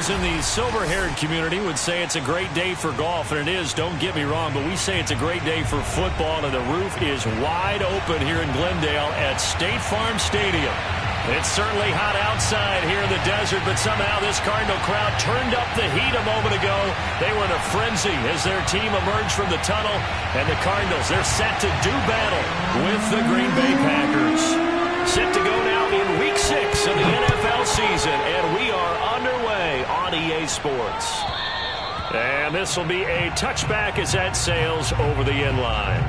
Those in the silver-haired community would say it's a great day for golf, and it is, don't get me wrong, but we say it's a great day for football, and the roof is wide open here in Glendale at State Farm Stadium. It's certainly hot outside here in the desert, but somehow this Cardinal crowd turned up the heat a moment ago. They were in a frenzy as their team emerged from the tunnel, and the Cardinals, they're set to do battle with the Green Bay Packers. Set to go now in Week 6 of the NFL season, and we are underway on EA Sports. And this will be a touchback as that sails over the end line.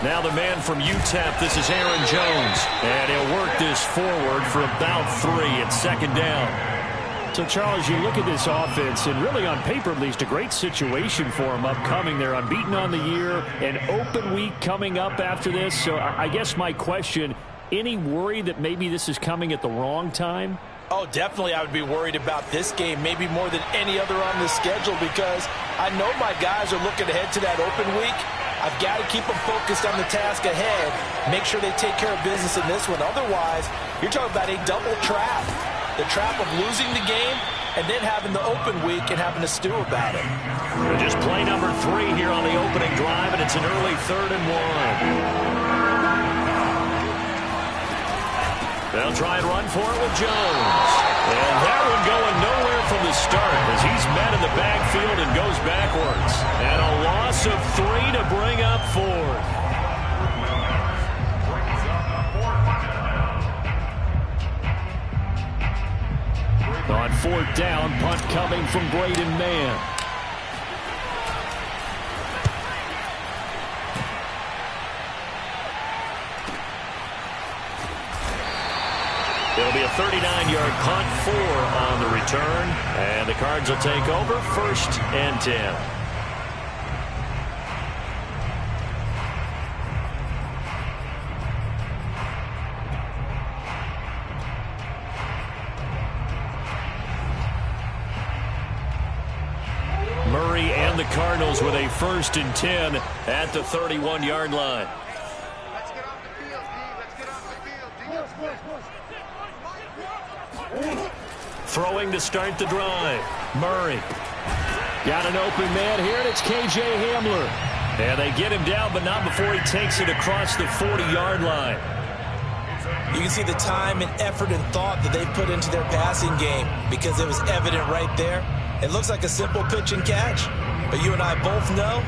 Now the man from UTEP, this is Aaron Jones. And he'll work this forward for about 3 at second down. So, Charles, you look at this offense, and really on paper at least, a great situation for them upcoming. They're unbeaten on the year, an open week coming up after this. So I guess my question, any worry that maybe this is coming at the wrong time? Oh, definitely I would be worried about this game, maybe more than any other on the schedule, because I know my guys are looking ahead to that open week. I've got to keep them focused on the task ahead, make sure they take care of business in this one. Otherwise, you're talking about a double trap. The trap of losing the game and then having the open week and having to stew about it. Just play number 3 here on the opening drive, and it's an early 3rd and 1. They'll try and run for it with Jones. And that one going nowhere from the start as he's met in the backfield and goes backwards. And a loss of 3 to bring up 4th. On 4th down, punt coming from Braden Mann. It'll be a 39-yard punt, 4 on the return. And the Cards will take over 1st and 10. Murray and the Cardinals with a 1st and 10 at the 31-yard line. Throwing to start the drive. Murray. Got an open man here, and it's K.J. Hamler. And they get him down, but not before he takes it across the 40-yard line. You can see the time and effort and thought that they put into their passing game because it was evident right there. It looks like a simple pitch and catch, but you and I both know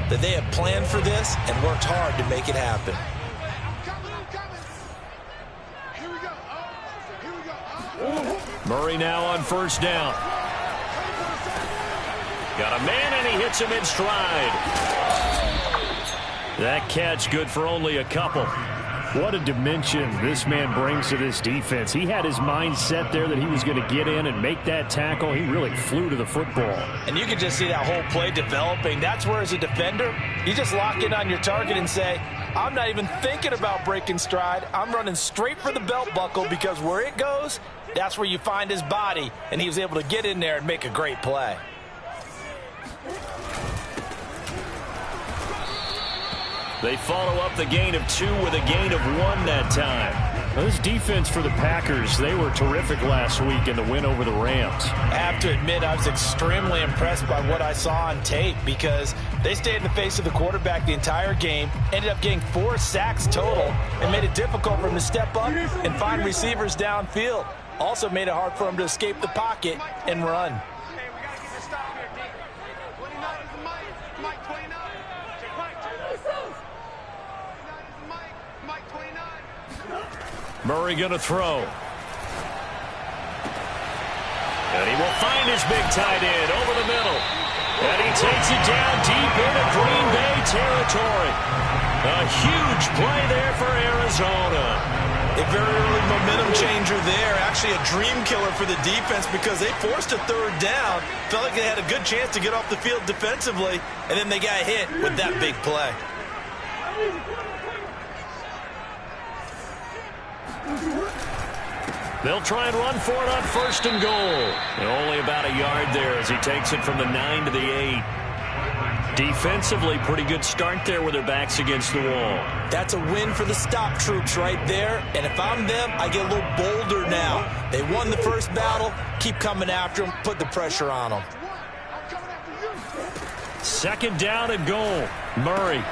that they have planned for this and worked hard to make it happen. Murray now on 1st down. Got a man, and he hits him in stride. That catch good for only a couple. What a dimension this man brings to this defense. He had his mind set there that he was going to get in and make that tackle. He really flew to the football. And you can just see that whole play developing. That's where, as a defender, you just lock in on your target and say, I'm not even thinking about breaking stride. I'm running straight for the belt buckle because where it goes, that's where you find his body. And he was able to get in there and make a great play. They follow up the gain of 2 with a gain of 1 that time. Now, this defense for the Packers, they were terrific last week in the win over the Rams. I have to admit, I was extremely impressed by what I saw on tape because they stayed in the face of the quarterback the entire game, ended up getting 4 sacks total, and made it difficult for him to step up and find receivers downfield. Also made it hard for him to escape the pocket and run. Murray going to throw. And he will find his big tight end over the middle. And he takes it down deep into Green Bay territory. A huge play there for Arizona. A very early momentum changer there. Actually a dream killer for the defense because they forced a third down. Felt like they had a good chance to get off the field defensively, and then they got hit with that big play. They'll try and run for it on 1st and goal. And only about a yard there as he takes it from the 9 to the 8. Defensively, pretty good start there with their backs against the wall. That's a win for the stop troops right there. And if I'm them, I get a little bolder now. They won the first battle. Keep coming after them. Put the pressure on them. 2nd down and goal. Murray.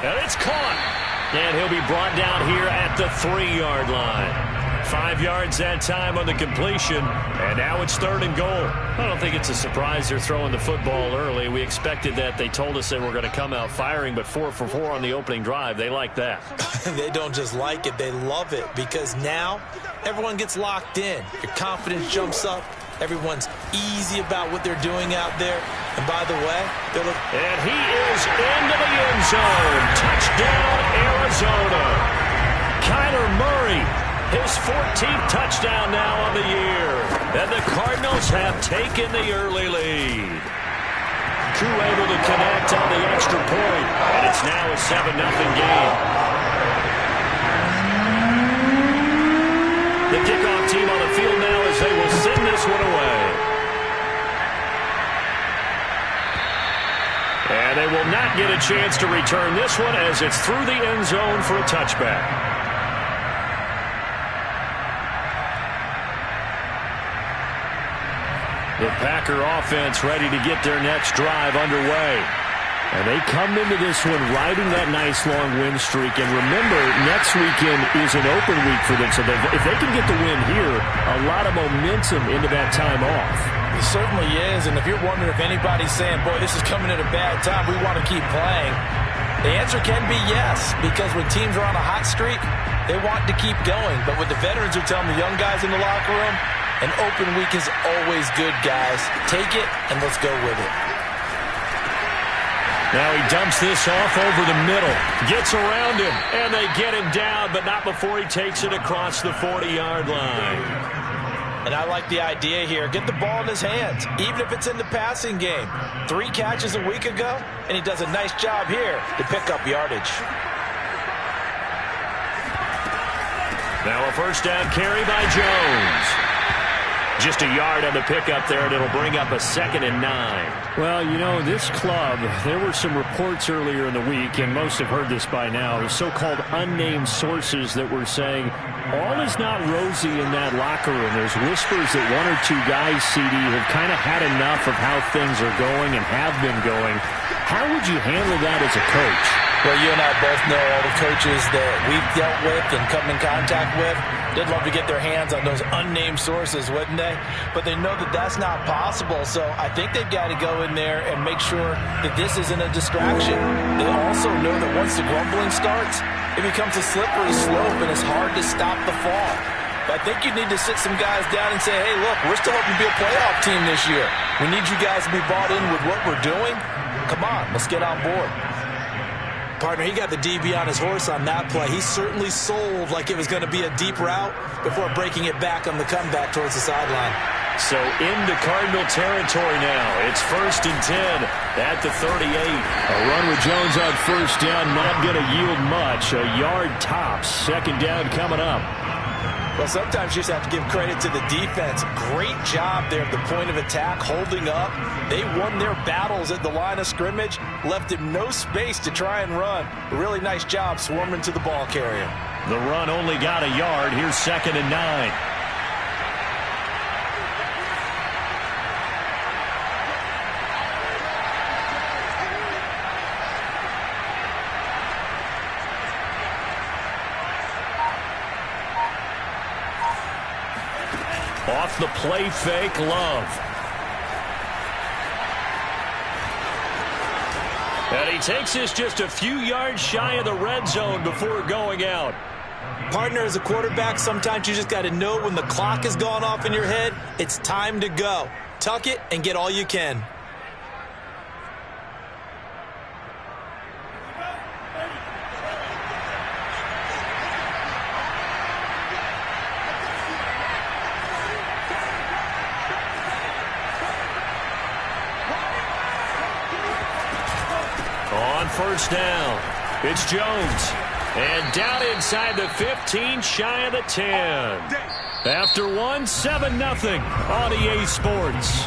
And it's caught. And he'll be brought down here at the 3-yard line. 5 yards that time on the completion, and now it's 3rd and goal. I don't think it's a surprise they're throwing the football early. We expected that. They told us they were going to come out firing, but 4 for 4 on the opening drive. They like that. They don't just like it, they love it, because now everyone gets locked in. Your confidence jumps up. Everyone's easy about what they're doing out there. And by the way, they're looking. And he is into the end zone. Touchdown, Arizona. Kyler Murray. His 14th touchdown now on the year. And the Cardinals have taken the early lead. Koo able to connect on the extra point. And it's now a 7-0 game. The kickoff team on the field now as they will send this one away. And they will not get a chance to return this one as it's through the end zone for a touchback. The Packer offense ready to get their next drive underway. And they come into this one riding that nice long win streak. And remember, next weekend is an open week for them. So if they can get the win here, a lot of momentum into that time off. It certainly is. And if you're wondering if anybody's saying, boy, this is coming at a bad time, we want to keep playing, the answer can be yes. Because when teams are on a hot streak, they want to keep going. But what the veterans are telling the young guys in the locker room, an open week is always good, guys. Take it, and let's go with it. Now he dumps this off over the middle. Gets around him, and they get him down, but not before he takes it across the 40-yard line. And I like the idea here. Get the ball in his hands, even if it's in the passing game. 3 catches a week ago, and he does a nice job here to pick up yardage. Now a 1st down carry by Jones. Just a yard on the pickup there, and it'll bring up a 2nd and 9. Well, you know, this club, there were some reports earlier in the week, and most have heard this by now, the so-called unnamed sources that were saying all is not rosy in that locker room. There's whispers that 1 or 2 guys, CD, have kind of had enough of how things are going and have been going. How would you handle that as a coach? Well, you and I both know all the coaches that we've dealt with and come in contact with. They'd love to get their hands on those unnamed sources, wouldn't they? But they know that that's not possible. So I think they've got to go in there and make sure that this isn't a distraction. They also know that once the grumbling starts, it becomes a slippery slope and it's hard to stop the fall. But I think you need to sit some guys down and say, hey, look, we're still hoping to be a playoff team this year. We need you guys to be bought in with what we're doing. Come on, let's get on board. Partner, he got the DB on his horse on that play. He certainly sold like it was going to be a deep route before breaking it back on the comeback towards the sideline. So into Cardinal territory now. It's 1st and 10 at the 38. A run with Jones on 1st down, not going to yield much. A yard tops. 2nd down coming up. Well, sometimes you just have to give credit to the defense. Great job there at the point of attack, holding up. They won their battles at the line of scrimmage, left him no space to try and run. A really nice job swarming to the ball carrier. The run only got a yard. Here's 2nd and 9. Off the play fake, Love. And he takes this just a few yards shy of the red zone before going out. Partner, as a quarterback, sometimes you just got to know when the clock has gone off in your head, it's time to go. Tuck it and get all you can. on first down. It's Jones. And down inside the 15, shy of the 10. After one, 7-0 on EA Sports.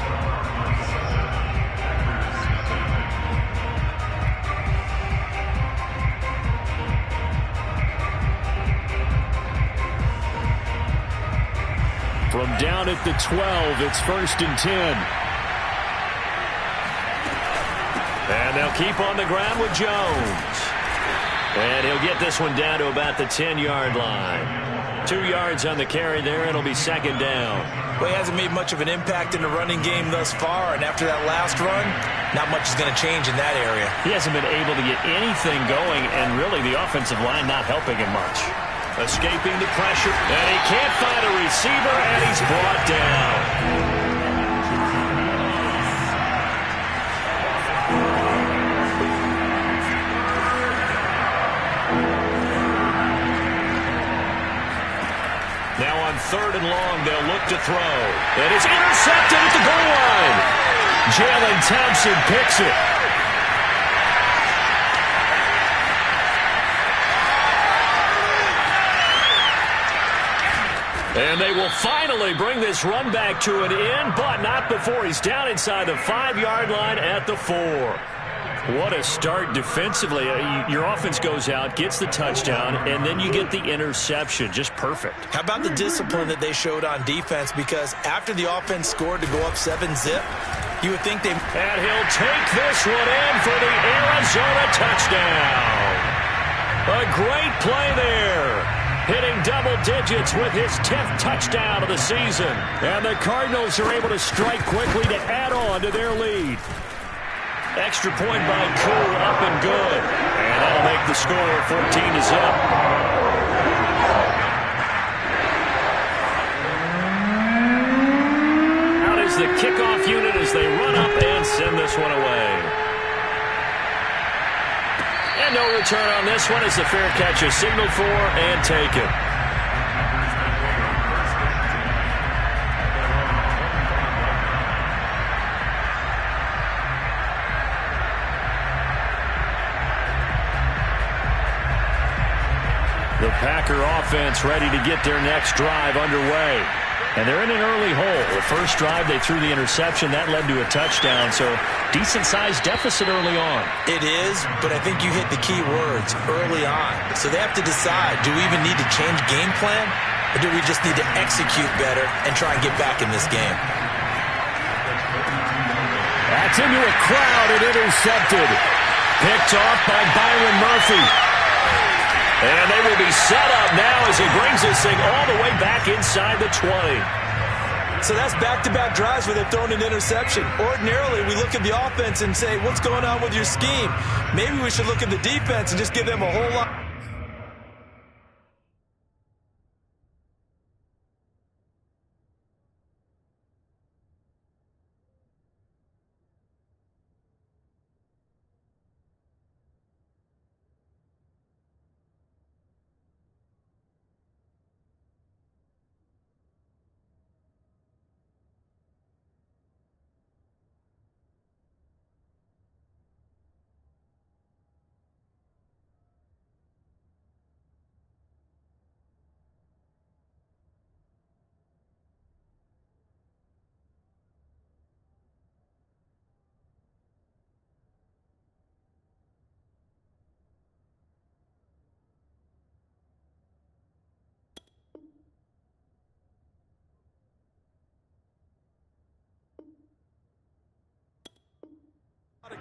From down at the 12, it's 1st and 10. And they'll keep on the ground with Jones. And he'll get this one down to about the 10-yard line. 2 yards on the carry there. It'll be 2nd down. Well, he hasn't made much of an impact in the running game thus far, and after that last run, not much is going to change in that area. He hasn't been able to get anything going, and really the offensive line not helping him much. Escaping the pressure, and he can't find a receiver, and he's brought down. Now on 3rd and long, they'll look to throw. And it's intercepted at the goal line. Jalen Thompson picks it. And they will finally bring this run back to an end, but not before he's down inside the 5-yard line at the 4. What a start defensively. Your offense goes out, gets the touchdown, and then you get the interception. Just perfect. How about the discipline that they showed on defense? Because after the offense scored to go up 7-zip, you would think they... And he'll take this one in for the Arizona touchdown. A great play there. Hitting double digits with his 10th touchdown of the season. And the Cardinals are able to strike quickly to add on to their lead. Extra point by Koo, up and good. And that'll make the score 14-zip. Out is the kickoff unit as they run up and send this one away. And no return on this one as the fair catch is signaled for and taken. The Packer offense ready to get their next drive underway. And they're in an early hole. The first drive, they threw the interception. That led to a touchdown, so decent-sized deficit early on. It is, but I think you hit the key words, early on. So they have to decide, do we even need to change game plan, or do we just need to execute better and try and get back in this game? That's into a crowd and intercepted. Picked off by Byron Murphy. And they will be set up now as he brings this thing all the way back inside the 20. So that's back-to-back drives where they've thrown an interception. Ordinarily, we look at the offense and say, what's going on with your scheme? Maybe we should look at the defense and just give them a whole lot.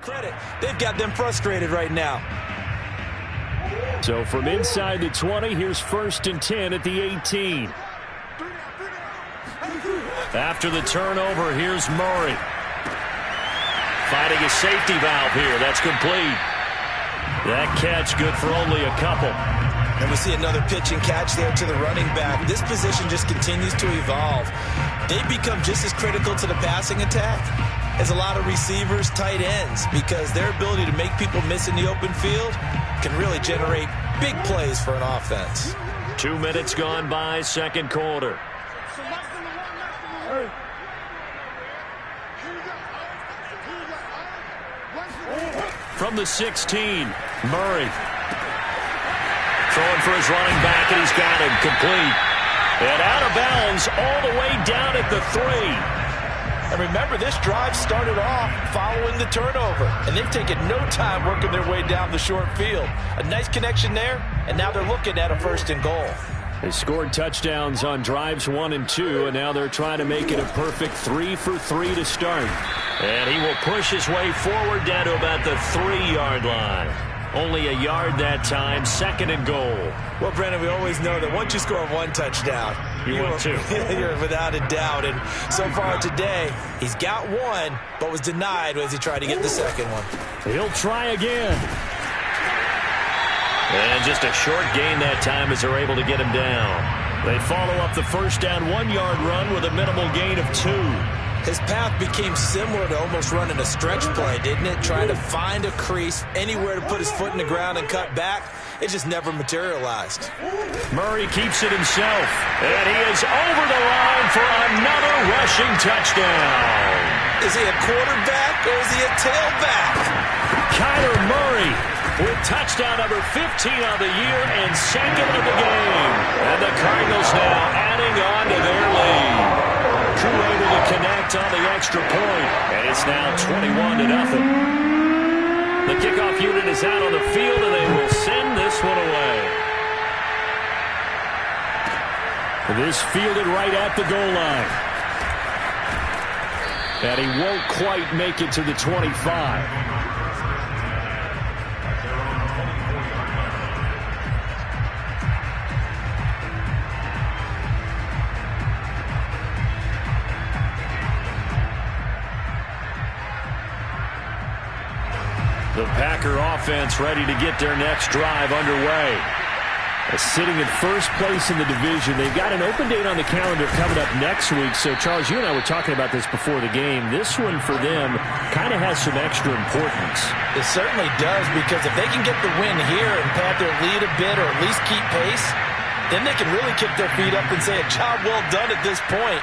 Credit. They've got them frustrated right now. So from inside the 20, here's 1st and 10 at the 18. After the turnover, here's Murray. Fighting a safety valve here. That's complete. That catch good for only a couple. And we see another pitch and catch there to the running back. This position just continues to evolve. They become just as critical to the passing attack as a lot of receivers, tight ends, because their ability to make people miss in the open field can really generate big plays for an offense. 2 minutes gone by, second quarter. from the 16. Murray throwing for his running back, and he's got him complete. And out of bounds all the way down at the 3. And remember, this drive started off following the turnover, and they've taken no time working their way down the short field. A nice connection there, and now they're looking at a 1st and goal. They scored touchdowns on drives 1 and 2, and now they're trying to make it a perfect 3 for 3 to start. And he will push his way forward down to about the 3-yard line. Only a yard that time, 2nd and goal. Well, Brendan, we always know that once you score 1 touchdown, you want 2. You're without a doubt. And so far today, he's got 1, but was denied as he tried to get the 2nd one. He'll try again. And just a short gain that time as they're able to get him down. They follow up the 1st down 1-yard run with a minimal gain of 2. His path became similar to almost running a stretch play, didn't it? Trying to find a crease, anywhere to put his foot in the ground and cut back. It just never materialized. Murray keeps it himself, and he is over the line for another rushing touchdown. Is he a quarterback or is he a tailback? Kyler Murray with touchdown number 15 of the year and 2nd of the game. And the Cardinals now adding on to their lead. Crew able to connect on the extra point, and it's now 21-0. The kickoff unit is out on the field, and they will send this one away. This fielded right at the goal line. And he won't quite make it to the 25. The Packer offense ready to get their next drive underway. Sitting in first place in the division. They've got an open date on the calendar coming up next week. So, Charles, you and I were talking about this before the game. This one for them kind of has some extra importance. It certainly does, because if they can get the win here and pad their lead a bit or at least keep pace, then they can really kick their feet up and say a job well done at this point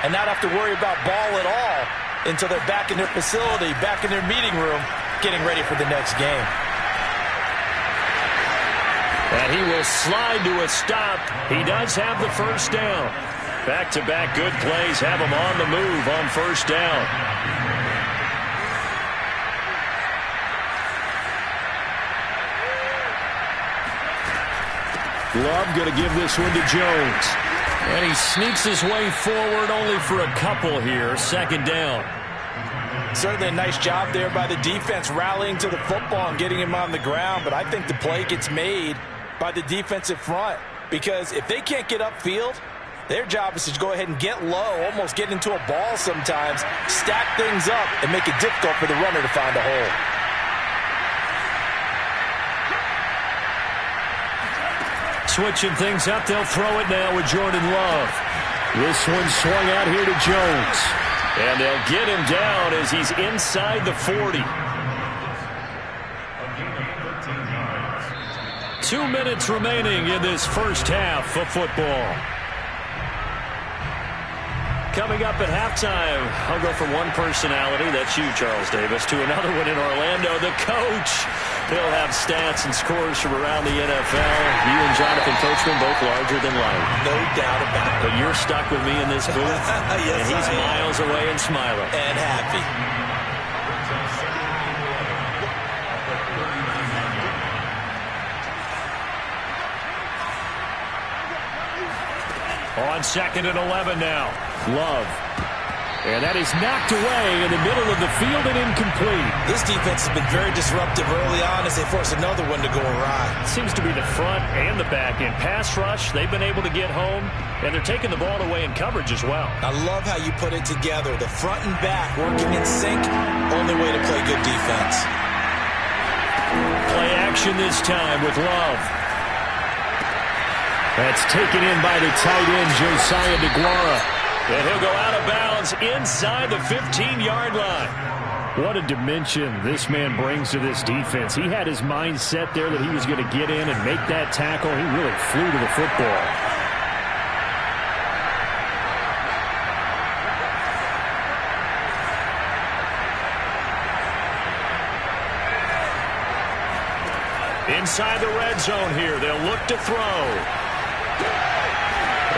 and not have to worry about ball at all until they're back in their facility, back in their meeting room, getting ready for the next game. And he will slide to a stop. He does have the 1st down. Back-to-back good plays have him on the move on 1st down. Love going to give this one to Jones. And he sneaks his way forward only for a couple here. 2nd down. Certainly a nice job there by the defense rallying to the football and getting him on the ground. But I think the play gets made by the defensive front, because if they can't get upfield, their job is to go ahead and get low, almost get into a ball sometimes, stack things up, and make it difficult for the runner to find a hole. Switching things up, they'll throw it now with Jordan Love. This one swung out here to Jones. And they'll get him down as he's inside the 40. 2 minutes remaining in this first half of football. Coming up at halftime, I'll go from one personality, that's you, Charles Davis, to another one in Orlando, the coach. He'll have stats and scores from around the NFL. You and Jonathan Coachman, both larger than life. No doubt about it. But you're stuck with me in this booth, yes, and he's miles away and smiling. And happy. On 2nd and 11 now. Love. And that is knocked away in the middle of the field and incomplete. This defense has been very disruptive early on as they force another one to go awry. Seems to be the front and the back end. Pass rush, they've been able to get home, and they're taking the ball away in coverage as well. I love how you put it together. The front and back working in sync. Only way to play good defense. Play action this time with Love. That's taken in by the tight end, Josiah DeGuara. And he'll go out of bounds inside the 15-yard line. What a dimension this man brings to this defense. He had his mind set there that he was going to get in and make that tackle. He really flew to the football. Inside the red zone here, they'll look to throw.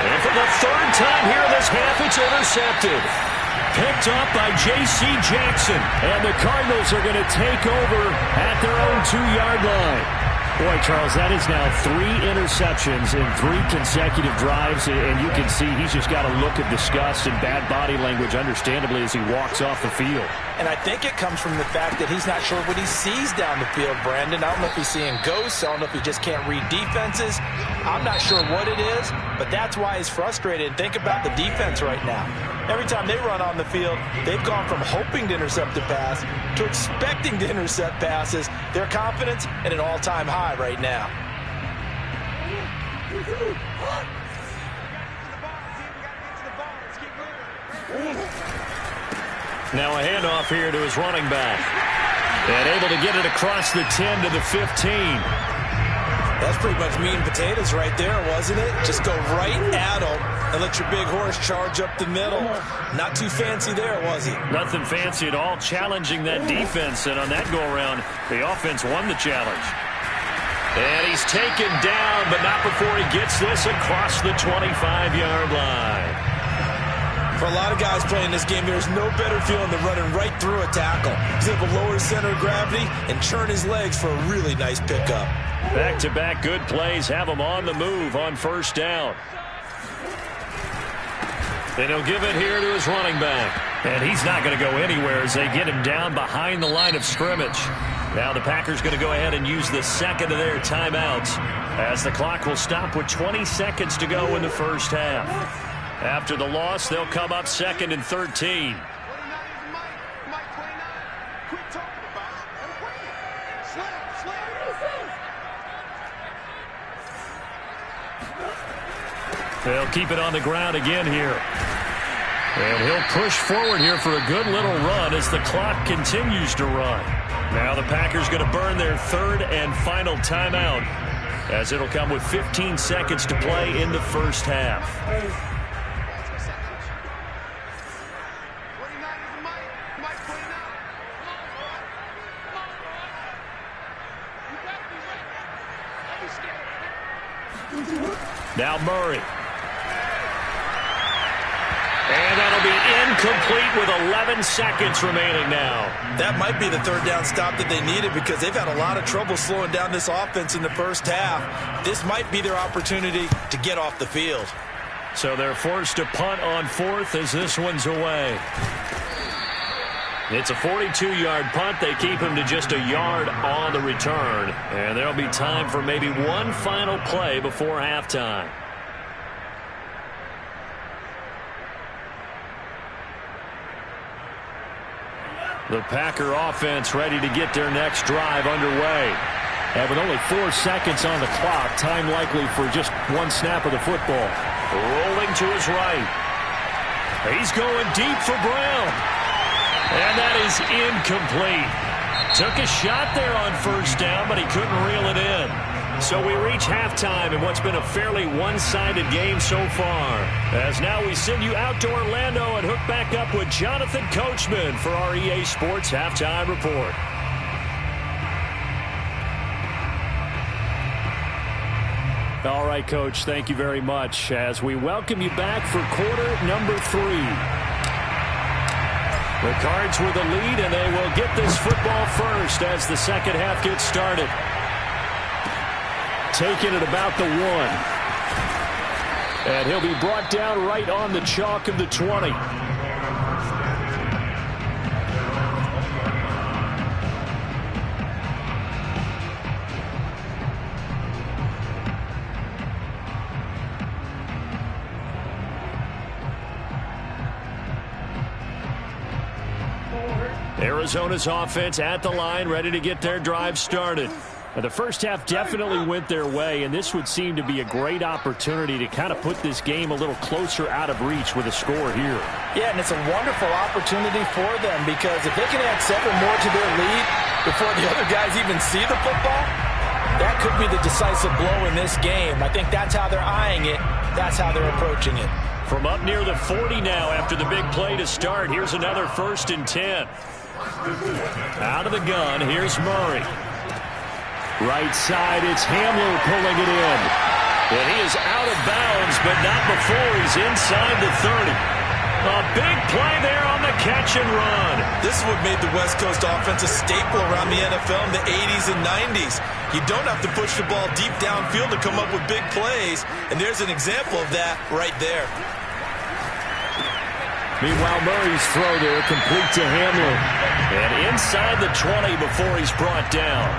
And for the third time here this half, it's intercepted. Picked up by J.C. Jackson. And the Cardinals are going to take over at their own 2-yard line. Boy, Charles, that is now 3 interceptions in 3 consecutive drives, and you can see he's just got a look of disgust and bad body language, understandably, as he walks off the field. And I think it comes from the fact that he's not sure what he sees down the field, Brandon. I don't know if he's seeing ghosts. I don't know if he just can't read defenses. I'm not sure what it is, but that's why he's frustrated. Think about the defense right now. Every time they run on the field, they've gone from hoping to intercept a pass to expecting to intercept passes. Their confidence at an all-time high right now. Now a handoff here to his running back. And able to get it across the 10 to the 15. That's pretty much meat and potatoes right there, wasn't it? Just go right at him and let your big horse charge up the middle. Not too fancy there, was he? Nothing fancy at all, challenging that defense. And on that go-around, the offense won the challenge. And he's taken down, but not before he gets this across the 25-yard line. For a lot of guys playing this game, there's no better feeling than running right through a tackle. He's able to lower his center of gravity and churn his legs for a really nice pickup. Back-to-back good plays have him on the move on first down. And he'll give it here to his running back. And he's not going to go anywhere as they get him down behind the line of scrimmage. Now the Packers going to go ahead and use the second of their timeouts as the clock will stop with 20 seconds to go in the first half. After the loss, they'll come up 2nd and 13. They'll keep it on the ground again here. And he'll push forward here for a good little run as the clock continues to run. Now the Packers going to burn their 3rd and final timeout as it'll come with 15 seconds to play in the first half. Now Murray. And that'll be incomplete with 11 seconds remaining now. That might be the 3rd down stop that they needed because they've had a lot of trouble slowing down this offense in the first half. This might be their opportunity to get off the field. So they're forced to punt on 4th as this one's away. It's a 42-yard punt. They keep him to just a yard on the return. And there'll be time for maybe one final play before halftime. The Packer offense ready to get their next drive underway. And with only 4 seconds on the clock, time likely for just one snap of the football. Rolling to his right. He's going deep for Brown. And that is incomplete. Took a shot there on first down, but he couldn't reel it in. So we reach halftime in what's been a fairly one-sided game so far. As now we send you out to Orlando and hook back up with Jonathan Coachman for our EA Sports Halftime Report. All right, Coach, thank you very much as we welcome you back for quarter number 3. The Cards with the lead, and they will get this football first as the second half gets started. Taking it about the 1. And he'll be brought down right on the chalk of the 20. Arizona's offense at the line, ready to get their drive started. Now, the first half definitely went their way, and this would seem to be a great opportunity to kind of put this game a little closer out of reach with a score here. Yeah, and it's a wonderful opportunity for them because if they can add 7 more to their lead before the other guys even see the football, that could be the decisive blow in this game. I think that's how they're eyeing it. That's how they're approaching it. From up near the 40 now after the big play to start, here's another 1st and 10. Out of the gun, here's Murray. Right side, it's Hamler pulling it in. And he is out of bounds, but not before he's inside the 30. A big play there on the catch and run. This is what made the West Coast offense a staple around the NFL in the 80s and 90s. You don't have to push the ball deep downfield to come up with big plays, and there's an example of that right there. Meanwhile, Murray's throw there complete to Hamler. And inside the 20 before he's brought down.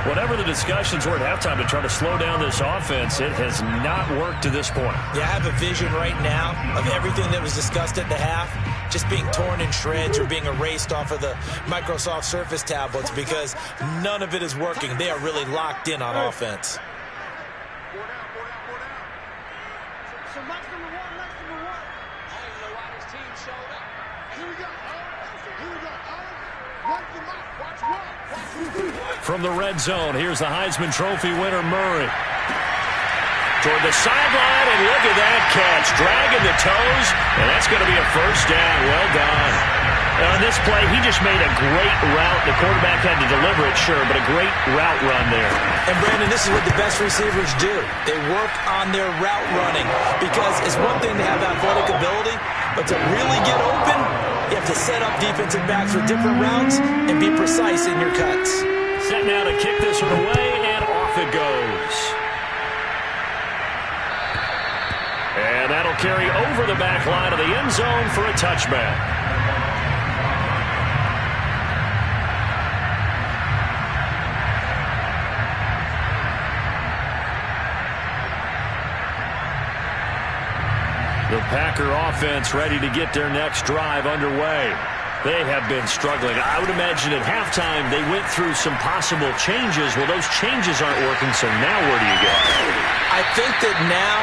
Whatever the discussions were at halftime to try to slow down this offense, it has not worked to this point. Yeah, I have a vision right now of everything that was discussed at the half just being torn in shreds or being erased off of the Microsoft Surface tablets because none of it is working. They are really locked in on offense. From the red zone, here's the Heisman Trophy winner, Murray. Toward the sideline, and look at that catch. Dragging the toes, and that's going to be a first down. Well done. On this play, he just made a great route. The quarterback had to deliver it, sure, but a great route run there. And, Brandon, this is what the best receivers do. They work on their route running because it's one thing to have athletic ability, but to really get open, you have to set up defensive backs with different routes and be precise in your cuts. Set now to kick this one away, and off it goes. And that'll carry over the back line of the end zone for a touchback. The Packer offense ready to get their next drive underway. They have been struggling. I would imagine at halftime they went through some possible changes. Well, those changes aren't working, so now where do you go? I think that now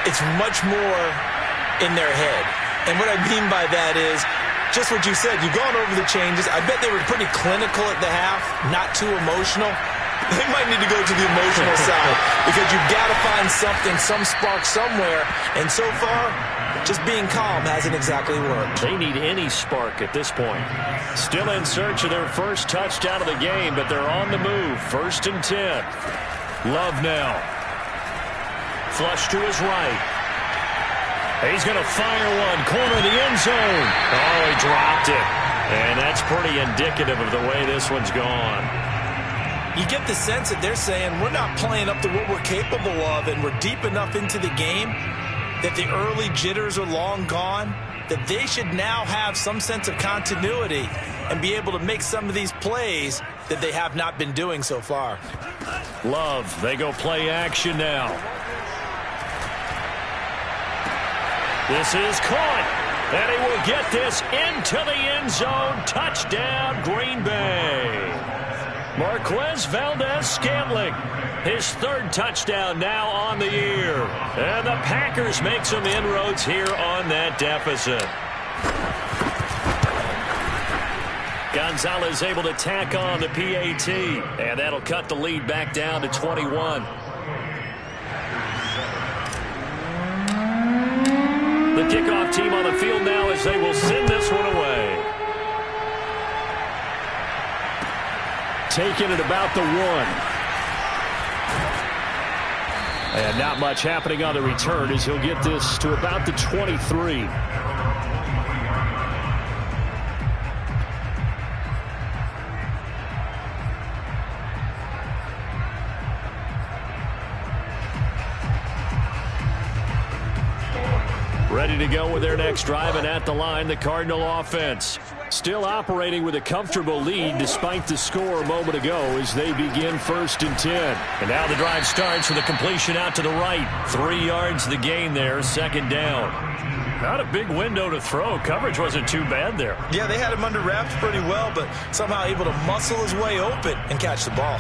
it's much more in their head. And what I mean by that is just what you said. You've gone over the changes. I bet they were pretty clinical at the half, not too emotional. They might need to go to the emotional side because you've got to find something, some spark somewhere. And so far, just being calm hasn't exactly worked. They need any spark at this point. Still in search of their first touchdown of the game, but they're on the move. 1st and 10. Love now. Flush to his right. He's going to fire one. Corner of the end zone. Oh, he dropped it. And that's pretty indicative of the way this one's gone. You get the sense that they're saying we're not playing up to what we're capable of, and we're deep enough into the game that the early jitters are long gone, that they should now have some sense of continuity and be able to make some of these plays that they have not been doing so far. Love, they go play action now. This is caught, and he will get this into the end zone. Touchdown, Green Bay. Marquez Valdez-Scantling, his 3rd touchdown now on the year. And the Packers make some inroads here on that deficit. Gonzalez able to tack on the PAT, and that'll cut the lead back down to 21. The kickoff team on the field now as they will send this one away. Taking it about the 1. And not much happening on the return as he'll get this to about the 23. Ready to go with their next drive, and at the line, the Cardinal offense. Still operating with a comfortable lead despite the score a moment ago as they begin 1st and 10. And now the drive starts with a completion out to the right. 3 yards the gain there, 2nd down. Not a big window to throw. Coverage wasn't too bad there. Yeah, they had him under wraps pretty well, but somehow able to muscle his way open and catch the ball.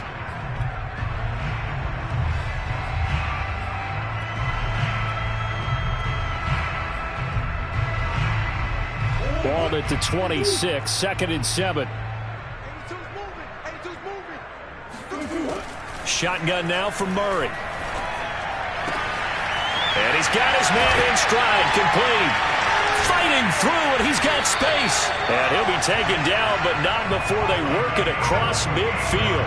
Ball at the 26, 2nd and 7. Shotgun now from Murray. And he's got his man in stride, complete. Fighting through, and he's got space. And he'll be taken down, but not before they work it across midfield.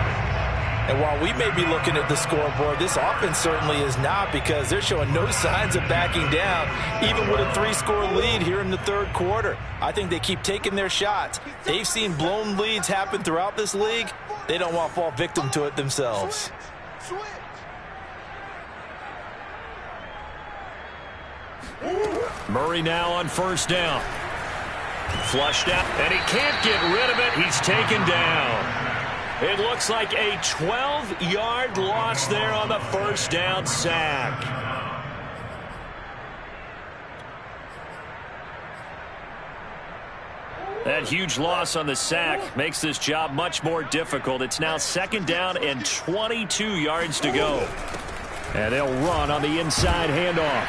And while we may be looking at the scoreboard, this offense certainly is not, because they're showing no signs of backing down, even with a 3-score lead here in the third quarter. I think they keep taking their shots. They've seen blown leads happen throughout this league. They don't want to fall victim to it themselves. Murray now on first down. Flushed out, and he can't get rid of it. He's taken down. It looks like a 12-yard loss there on the first down sack. That huge loss on the sack makes this job much more difficult. It's now second down and 22 yards to go. And they'll run on the inside handoff.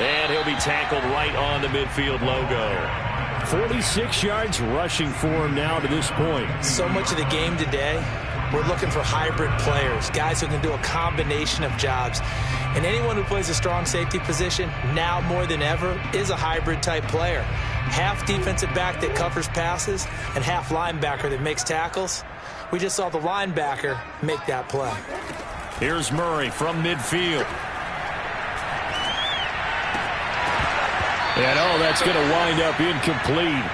And he'll be tackled right on the midfield logo. 46 yards rushing for him now to this point. So much of the game today, we're looking for hybrid players, guys who can do a combination of jobs. And anyone who plays a strong safety position, now more than ever, is a hybrid type player. Half defensive back that covers passes and half linebacker that makes tackles. We just saw the linebacker make that play. Here's Murray from midfield. And that's going to wind up incomplete.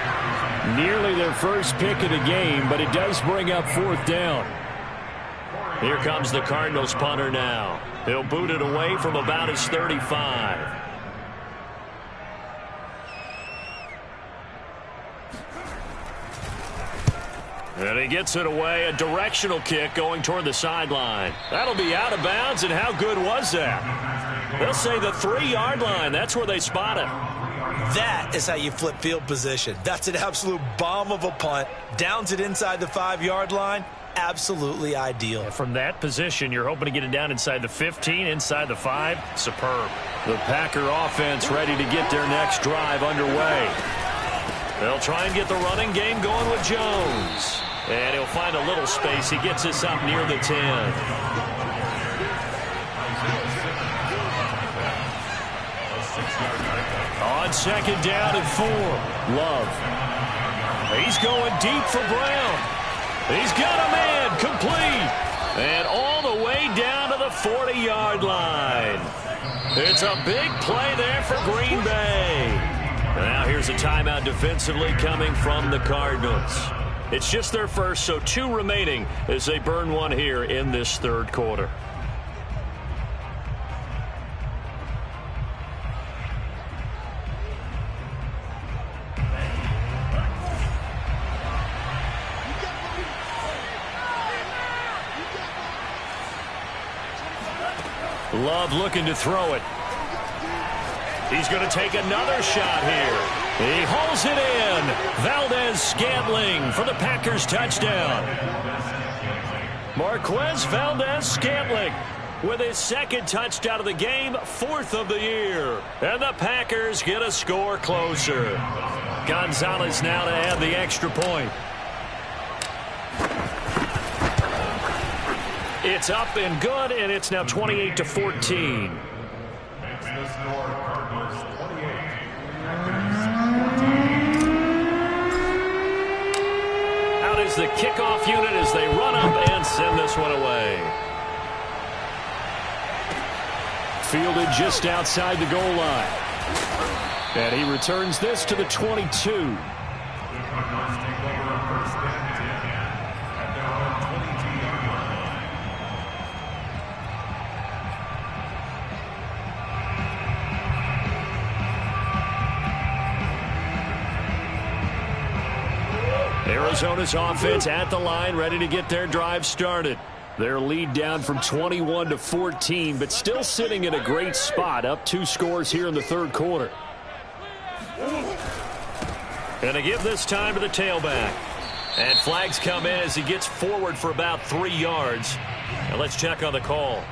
Nearly their first pick of the game, but it does bring up fourth down. Here comes the Cardinals punter now. He'll boot it away from about his 35. And he gets it away, a directional kick going toward the sideline. That'll be out of bounds, and how good was that? They'll say the 3-yard line. That's where they spot it. That is how you flip field position. That's an absolute bomb of a punt. Downs it inside the 5-yard line. Absolutely ideal. From that position, you're hoping to get it down inside the 15, inside the 5. Superb. The Packer offense ready to get their next drive underway. They'll try and get the running game going with Jones. And he'll find a little space. He gets us up near the 10. On second down and 4. Love. He's going deep for Brown. He's got a man complete. And all the way down to the 40-yard line. It's a big play there for Green Bay. Now here's a timeout defensively coming from the Cardinals. It's just their first, so 2 remaining as they burn one here in this third quarter. Love looking to throw it. He's going to take another shot here. He hauls it in. Valdez-Scantling for the Packers touchdown. Marquez Valdez-Scantling with his second touchdown of the game, 4th of the year. And the Packers get a score closer. Gonzalez now to add the extra point. It's up and good, and it's now 28-14. Out is the kickoff unit as they run up and send this one away. Fielded just outside the goal line. And he returns this to the 22. Arizona's offense at the line, ready to get their drive started. Their lead down from 21-14, but still sitting in a great spot, up 2 scores here in the third quarter. And to give this time to the tailback. And flags come in as he gets forward for about 3 yards. And let's check on the call.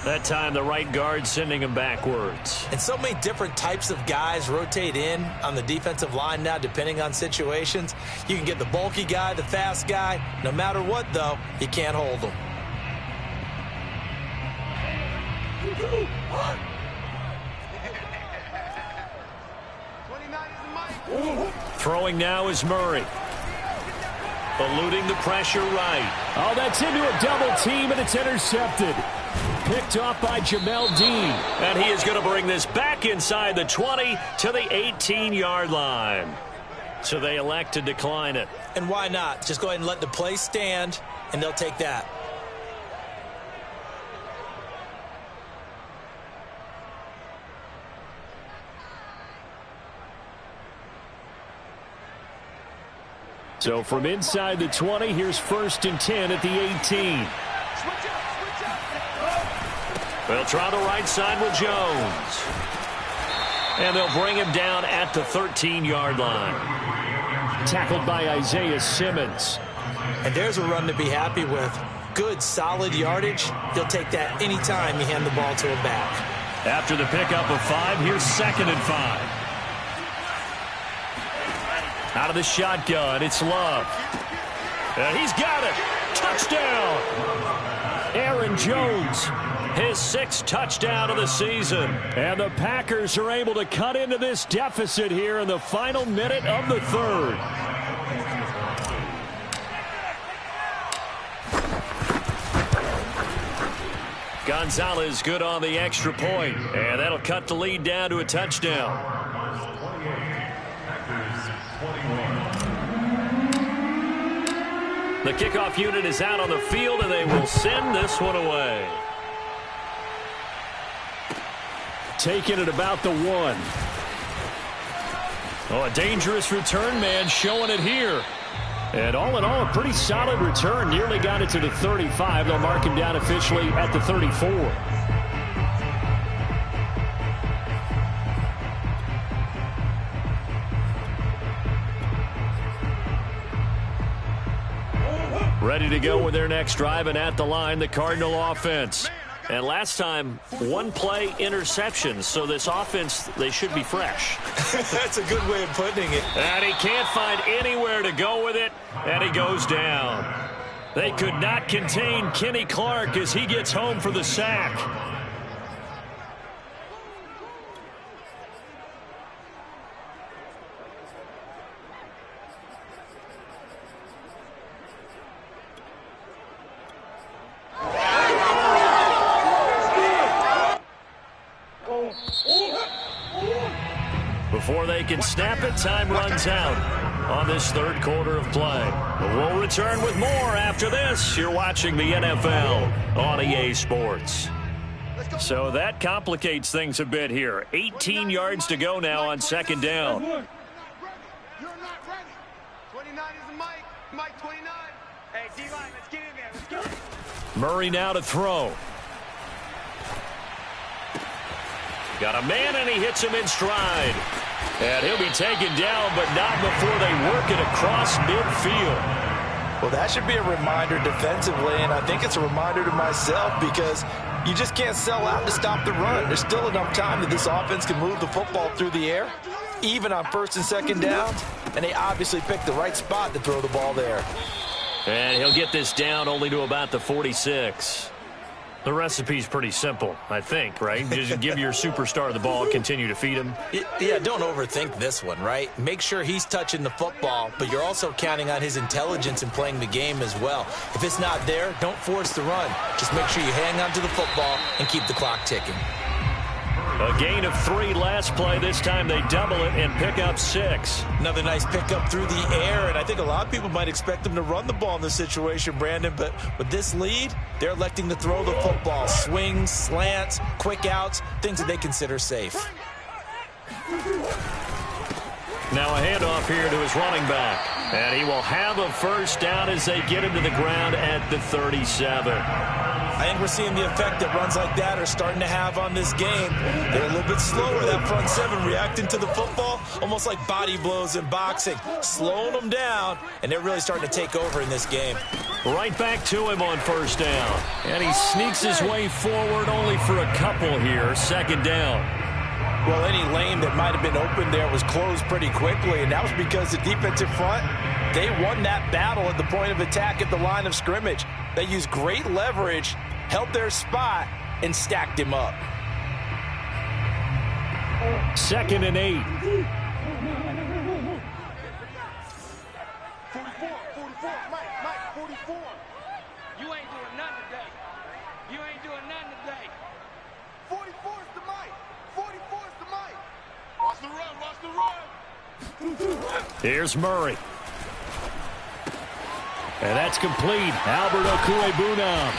That time the right guard sending him backwards. And so many different types of guys rotate in on the defensive line now depending on situations. You can get the bulky guy, the fast guy. No matter what, though, you can't hold them. Throwing now is Murray. eluding the pressure right. Oh, that's into a double team, and it's intercepted. Picked off by Jamel Dean. And he is going to bring this back inside the 20 to the 18-yard line. So they elect to decline it. And why not? Just go ahead and let the play stand, and they'll take that. So from inside the 20, here's 1st and 10 at the 18. They'll try the right side with Jones. And they'll bring him down at the 13-yard line. Tackled by Isaiah Simmons. And there's a run to be happy with. Good, solid yardage. He'll take that anytime you hand the ball to him back. After the pickup of 5, here's 2nd and 5. Out of the shotgun, it's Love. And he's got it. Touchdown. Aaron Jones. His 6th touchdown of the season. And the Packers are able to cut into this deficit here in the final minute of the 3rd. Gonzalez good on the extra point. And that'll cut the lead down to a touchdown. The kickoff unit is out on the field, and they will send this one away. Taking it about the 1. Oh, a dangerous return man showing it here. And all in all, a pretty solid return. Nearly got it to the 35. They'll mark him down officially at the 34. Ready to go with their next drive, and at the line, the Cardinal offense. And last time, 1-play interception, so this offense, they should be fresh. That's a good way of putting it. And he can't find anywhere to go with it, and he goes down. They could not contain Kenny Clark as he gets home for the sack. Before they can snap it, time runs out on this 3rd quarter of play. But we'll return with more after this. You're watching the NFL on EA Sports. So that complicates things a bit here. 18 yards to go now on 2nd down. You're not ready. 29 is the Mike. Mike 29. Hey, D-line, let's get in there. Let's get in. Murray now to throw. Got a man, and he hits him in stride. And he'll be taken down, but not before they work it across midfield. Well, that should be a reminder defensively, and I think it's a reminder to myself because you just can't sell out to stop the run. There's still enough time that this offense can move the football through the air, even on 1st and 2nd downs, and they obviously picked the right spot to throw the ball there. And he'll get this down only to about the 46. The recipe's pretty simple, I think, right? Just give your superstar the ball, continue to feed him. Yeah, don't overthink this one, right? Make sure he's touching the football, but you're also counting on his intelligence in playing the game as well. If it's not there, don't force the run. Just make sure you hang on to the football and keep the clock ticking. A gain of 3 last play. This time they double it and pick up 6. Another nice pickup through the air, and I think a lot of people might expect them to run the ball in this situation, Brandon, but with this lead, they're electing to throw the football. Swings, slants, quick outs, things that they consider safe. Now a handoff here to his running back, and he will have a 1st down as they get him to the ground at the 37. I think we're seeing the effect that runs like that are starting to have on this game. They're a little bit slower, that front 7, reacting to the football, almost like body blows in boxing, slowing them down, and they're really starting to take over in this game. Right back to him on 1st down. And he sneaks his way forward only for a couple here, 2nd down. Well, any lane that might have been open there was closed pretty quickly, and that was because the defensive front, they won that battle at the point of attack at the line of scrimmage. They used great leverage, held their spot, and stacked him up. 2nd and 8. 44. 44, Mike, 44. You ain't doing nothing today. You ain't doing nothing today. 44's the Mike. 44's the Mike. Watch the run, watch the run. Here's Murray. And that's complete. Albert Okwuegbunam.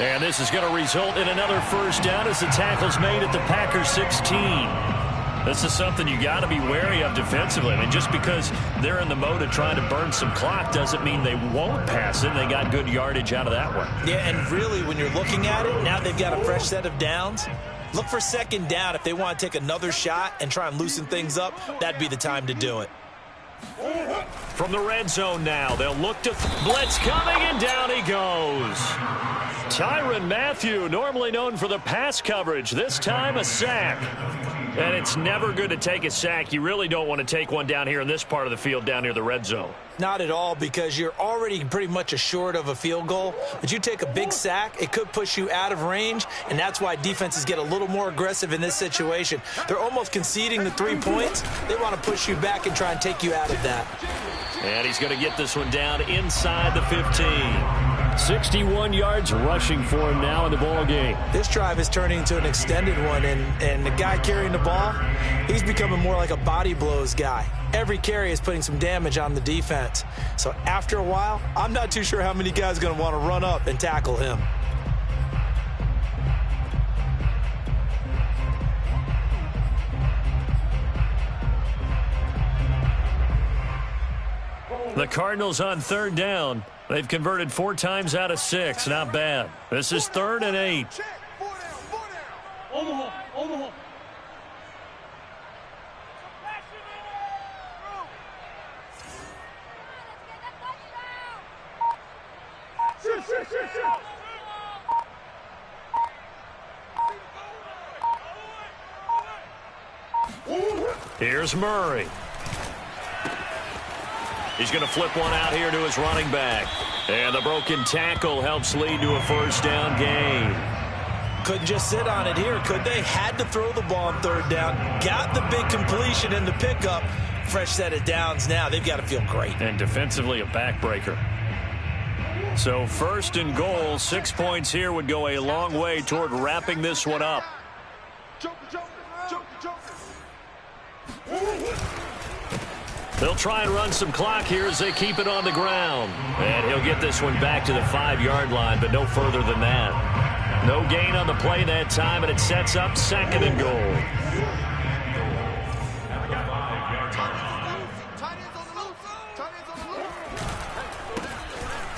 And this is going to result in another first down as the tackle's made at the Packers 16. This is something you got to be wary of defensively. I mean, just because they're in the mode of trying to burn some clock doesn't mean they won't pass it. They got good yardage out of that one. Yeah, and really, when you're looking at it, now they've got a fresh set of downs. Look for second down. If they want to take another shot and try and loosen things up, that'd be the time to do it. From the red zone now, they'll look to blitz coming, and down he goes. Tyrann Mathieu, normally known for the pass coverage, this time a sack. And it's never good to take a sack. You really don't want to take one down here in this part of the field, down near the red zone. Not at all, because you're already pretty much assured of a field goal. But you take a big sack, it could push you out of range, and that's why defenses get a little more aggressive in this situation. They're almost conceding the 3 points. They want to push you back and try and take you out of that. And he's going to get this one down inside the 15. 61 yards rushing for him now in the ball game. This drive is turning into an extended one, and the guy carrying the ball, he's becoming more like a body blows guy. Every carry is putting some damage on the defense. So after a while, I'm not too sure how many guys are going to want to run up and tackle him. The Cardinals on third down. They've converted 4 times out of 6. Not bad. This is 3rd and 8. Check, 4 down, 4 down. Omaha. Here's Murray. He's going to flip one out here to his running back. And the broken tackle helps lead to a first down gain. Couldn't just sit on it here, could they? Had to throw the ball on third down. Got the big completion in the pickup. Fresh set of downs now. They've got to feel great. And defensively, a backbreaker. So 1st and goal, 6 points here would go a long way toward wrapping this one up. Joker. They'll try and run some clock here as they keep it on the ground. And he'll get this one back to the 5-yard line, but no further than that. No gain on the play that time, and it sets up 2nd and goal.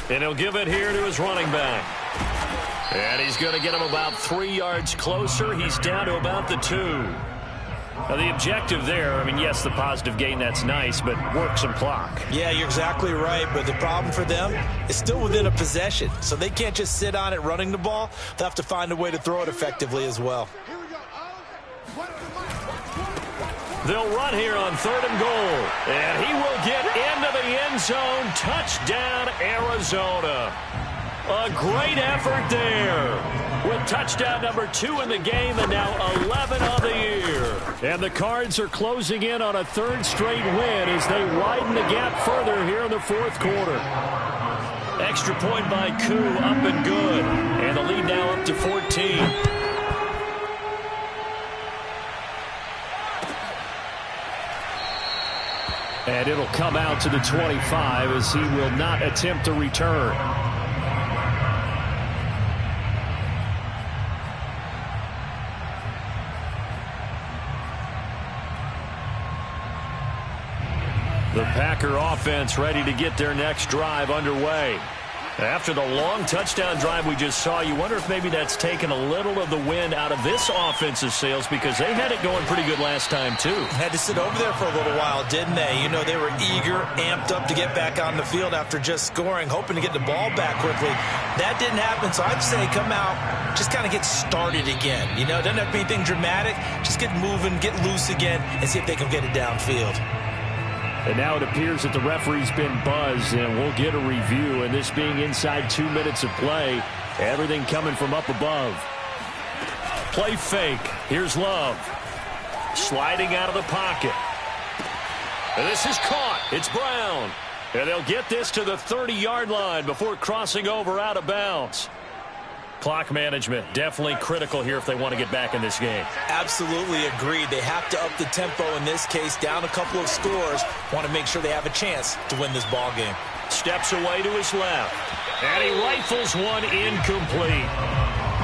And he'll give it here to his running back. And he's going to get him about 3 yards closer. He's down to about the 2. Now, the objective there, I mean, yes, the positive gain, that's nice, but work some clock. Yeah, you're exactly right, but the problem for them is still within a possession, so they can't just sit on it running the ball. They'll have to find a way to throw it effectively as well. They'll run here on 3rd and goal, and he will get into the end zone. Touchdown, Arizona. A great effort there. With touchdown number 2 in the game and now 11 on the year. And the Cards are closing in on a 3rd straight win as they widen the gap further here in the 4th quarter. Extra point by Koo, up and good. And the lead now up to 14. And it'll come out to the 25 as he will not attempt to return. The Packer offense ready to get their next drive underway. After the long touchdown drive we just saw, you wonder if maybe that's taken a little of the wind out of this offensive sails because they had it going pretty good last time, too. Had to sit over there for a little while, didn't they? You know, they were eager, amped up to get back on the field after just scoring, hoping to get the ball back quickly. That didn't happen, so I'd say come out, just kind of get started again. You know, it doesn't have to be anything dramatic. Just get moving, get loose again, and see if they can get it downfield. And now it appears that the referee's been buzzed, and we'll get a review. And this being inside 2 minutes of play, everything coming from up above. Play fake. Here's Love. Sliding out of the pocket. And this is caught. It's Brown. And they'll get this to the 30-yard line before crossing over out of bounds. Clock management definitely critical here if they want to get back in this game. Absolutely agreed. They have to up the tempo in this case, down a couple of scores. Want to make sure they have a chance to win this ball game. Steps away to his left. And he rifles one incomplete.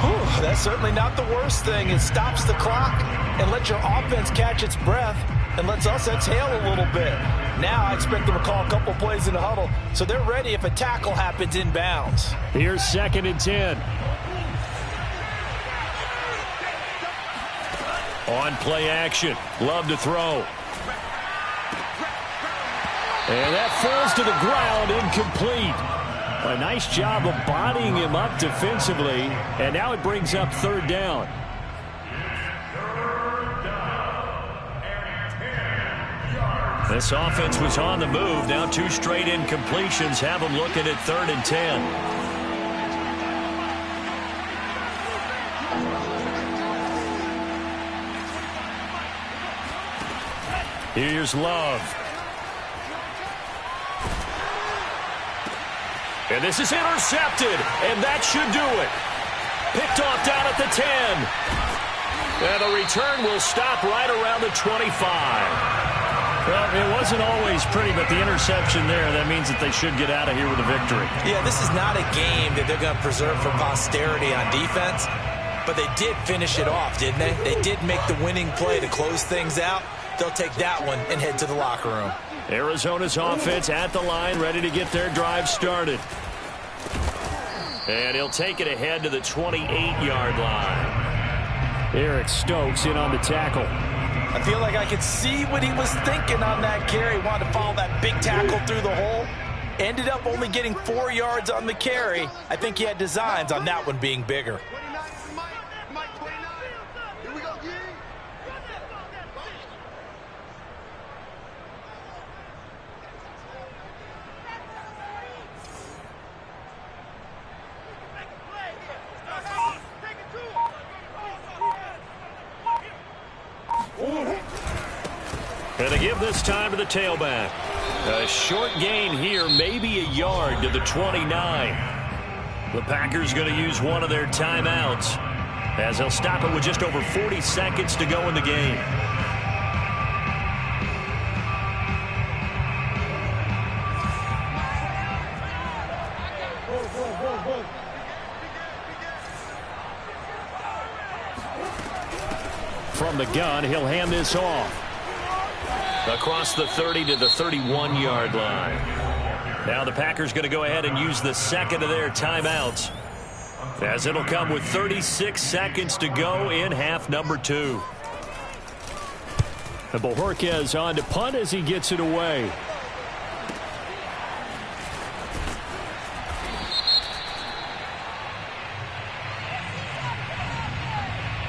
Whew, that's certainly not the worst thing. It stops the clock and lets your offense catch its breath and lets us exhale a little bit. Now I expect them to call a couple plays in the huddle, so they're ready if a tackle happens inbounds. Here's 2nd and 10. On play action. Love to throw. And that falls to the ground, incomplete. A nice job of bodying him up defensively, and now it brings up 3rd down. This offense was on the move. Now 2 straight incompletions have them looking at 3rd and 10. Here's Love. And this is intercepted, and that should do it. Picked off down at the 10. And the return will stop right around the 25. Well, it wasn't always pretty, but the interception there, that means that they should get out of here with a victory. Yeah, this is not a game that they're going to preserve for posterity on defense, but they did finish it off, didn't they? They did make the winning play to close things out. They'll take that one and head to the locker room. Arizona's offense at the line, ready to get their drive started. And he'll take it ahead to the 28-yard line. Eric Stokes in on the tackle. I feel like I could see what he was thinking on that carry. Wanted to follow that big tackle through the hole. Ended up only getting 4 yards on the carry. I think he had designs on that one being bigger. 29 is Mike. Mike 29. Here we go, G. And they give this time to the tailback. A short gain here, maybe a yard to the 29. The Packers going to use one of their timeouts as they'll stop it with just over 40 seconds to go in the game. From the gun, he'll hand this off. Across the 30 to the 31-yard line. Now the Packers going to go ahead and use the second of their timeouts, as it'll come with 36 seconds to go in half number 2. And Bojorquez on to punt as he gets it away.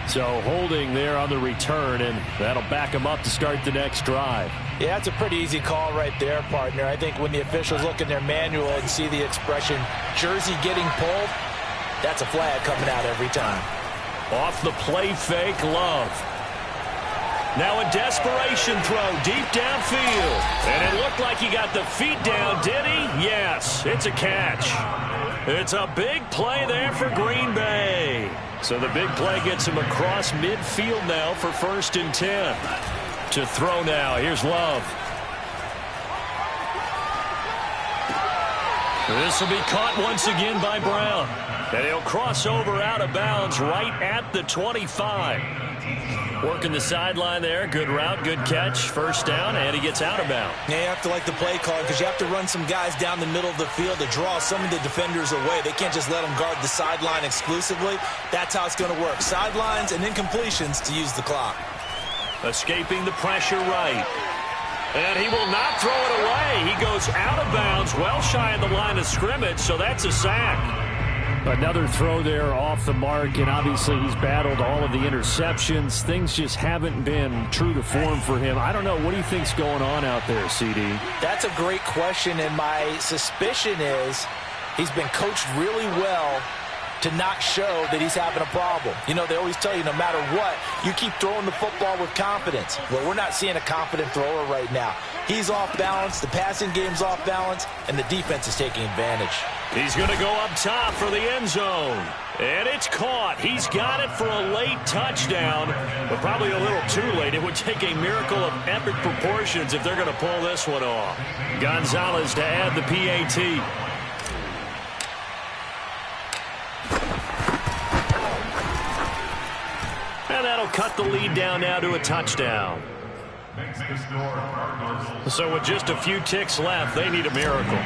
So holding there on the return, and that'll back him up to start the next drive. Yeah, that's a pretty easy call right there, partner. I think when the officials look in their manual and see the expression, jersey getting pulled, that's a flag coming out every time. Off the play fake, Love. Now a desperation throw deep downfield. And it looked like he got the feet down, did he? Yes, it's a catch. It's a big play there for Green Bay. So the big play gets him across midfield now for 1st and 10. To throw now, here's Love. This will be caught once again by Brown. And he'll cross over out of bounds right at the 25. Working the sideline there. Good route, good catch. 1st down, and he gets out of bounds. Yeah, you have to like the play call because you have to run some guys down the middle of the field to draw some of the defenders away. They can't just let them guard the sideline exclusively. That's how it's going to work. Sidelines and incompletions to use the clock. Escaping the pressure right. And he will not throw it away. He goes out of bounds, well shy of the line of scrimmage, so that's a sack. Another throw there off the mark, and obviously he's battled all of the interceptions. Things just haven't been true to form for him. I don't know. What do you think's going on out there, CD? That's a great question, and my suspicion is he's been coached really well to not show that he's having a problem. You know, they always tell you no matter what, you keep throwing the football with confidence. Well, we're not seeing a confident thrower right now. He's off balance, the passing game's off balance, and the defense is taking advantage. He's going to go up top for the end zone. And it's caught. He's got it for a late touchdown, but probably a little too late. It would take a miracle of epic proportions if they're going to pull this one off. Gonzalez to add the PAT. And that'll cut the lead down now to a touchdown. So with just a few ticks left, they need a miracle.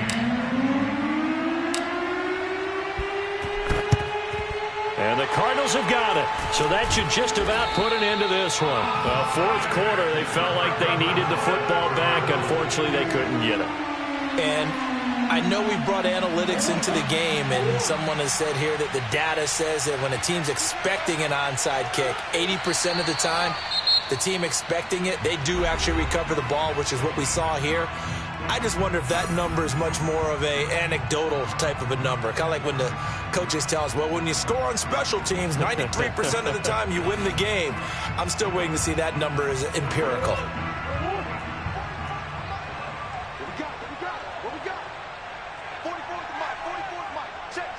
And the Cardinals have got it. So that should just about put an end to this one. Fourth quarter, they felt like they needed the football back. Unfortunately, they couldn't get it. And I know we brought analytics into the game, and someone has said here that the data says that when a team's expecting an onside kick, 80% of the time, the team expecting it, they do actually recover the ball, which is what we saw here. I just wonder if that number is much more of a anecdotal type of a number. Kind of like when the coaches tell us, well, when you score on special teams, 93% of the time you win the game. I'm still waiting to see that number is empirical. What we got? 44's the mic. 44's the mic. Check.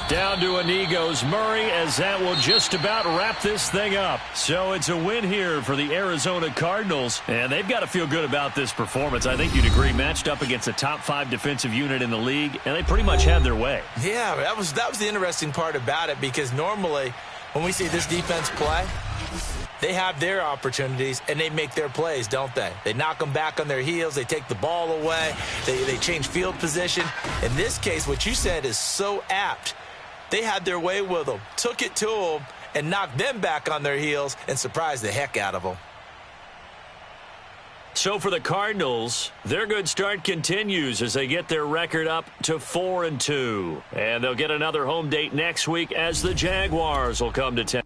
Down to a knee goes Murray, as that will just about wrap this thing up. So it's a win here for the Arizona Cardinals, and they've got to feel good about this performance. I think you'd agree, matched up against a top 5 defensive unit in the league, and they pretty much had their way. Yeah, that was the interesting part about it, because normally when we see this defense play, they have their opportunities, and they make their plays, don't they? They knock them back on their heels. They take the ball away. They change field position. In this case, what you said is so apt. They had their way with them, took it to them, and knocked them back on their heels and surprised the heck out of them. So for the Cardinals, their good start continues as they get their record up to 4-2. And they'll get another home date next week as the Jaguars will come to town.